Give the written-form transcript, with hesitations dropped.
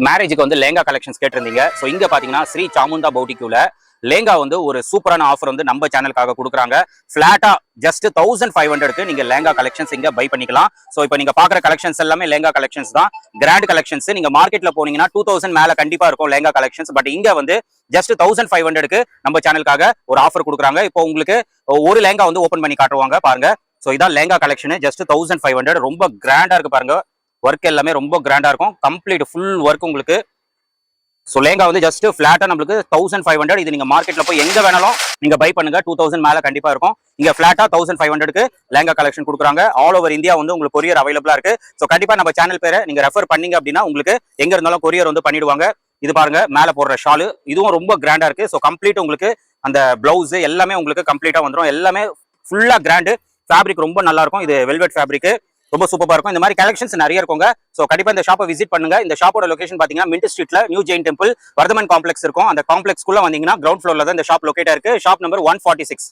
மேரேஜுக்கு வந்து லேங்கா கலெக்ஷன்ஸ் கேட்டிருந்தீங்க. ஸோ இங்க பாத்தீங்கன்னா ஸ்ரீ சாமுண்டா பௌட்டிக்யூல லேங்கா வந்து ஒரு சூப்பரான ஆஃபர் வந்து நம்ம சேனலுக்காக கொடுக்குறாங்க. ஃபிளாட்டா ஜஸ்ட் 1500க்கு நீங்க லேங்கா கலெக்ஷன்ஸ் இங்க பை பண்ணிக்கலாம். ஸோ இப்போ நீங்க பாக்குற கலெக்ஷன்ஸ் எல்லாமே லேங்கா கலெக்ஷன்ஸ் தான், கிராண்ட் கலெக்ஷன்ஸ். நீங்க மார்க்கெட்ல போனீங்கன்னா 2000 மேல கண்டிப்பா இருக்கும் லேங்கா கலெக்ஷன்ஸ். பட் இங்க வந்து ஜஸ்ட் 1500க்கு நம்ம சேனலுக்காக ஒரு ஆஃபர் கொடுக்குறாங்க. இப்போ உங்களுக்கு ஒரு லேங்கா வந்து ஓபன் பண்ணி காட்டுவாங்க பாருங்க. ஸோ இதான் லேங்கா கலெக்ஷன், ஜஸ்ட் 1500. ரொம்ப கிராண்டா இருக்கு பாருங்க, ஒர்க் எல்லாமே ரொம்ப கிராண்டா இருக்கும், கம்ப்ளீட் ஃபுல் ஒர்க் உங்களுக்கு. ஸோ லேங்கா வந்து ஜஸ்ட் ஃபிளாட்டா நம்மளுக்கு 1500. இது நீங்க மார்க்கெட்ல போய் எங்க வேணாலும் நீங்க பை பண்ணுங்க, 2000 மேல கண்டிப்பா இருக்கும். இங்க ஃபிளாட்டா 1500க்கு லேங்கா கலெக்ஷன் கொடுக்குறாங்க. ஆல் ஓவர் இந்தியா வந்து உங்களுக்கு கொரியர் அவைலபிளா இருக்கு. ஸோ கண்டிப்பா நம்ம சேனல் பேரை நீங்க ரெஃபர் பண்ணீங்க அப்படின்னா உங்களுக்கு எங்க இருந்தாலும் கொரியர் வந்து பண்ணிடுவாங்க. இது பாருங்க, மேல போடுற ஷாலு இதுவும் ரொம்ப கிராண்டா இருக்கு. ஸோ கம்ப்ளீட் உங்களுக்கு அந்த பிளவுஸ் எல்லாமே உங்களுக்கு கம்ப்ளீட்டா வந்துடும். எல்லாமே ஃபுல்லா கிராண்டு. ஃபேப்ரிக் ரொம்ப நல்லா இருக்கும். இது வெல்வெட் ஃபேப்ரிக், ரொம்ப சூப்பரா இருக்கும். இந்த மாதிரி கலெக்ஷன்ஸ் நிறைய இருக்குங்க. சோ கண்டிப்பா இந்த ஷாப்பை விசிட் பண்ணுங்க. இந்த ஷாப்போட லொகேஷன் பாத்தீங்கன்னா மின்ட் ஸ்ட்ரீட்ல new Jain temple Vardhaman complex இருக்கும். அந்த காம்ப்ளெக்ஸ்க்குள்ள வந்தீங்கன்னா கிரவுண்ட் ஃப்ளோர்ல தான் இந்த ஷாப் லொகேட்டா இருக்கு. Shop number 146.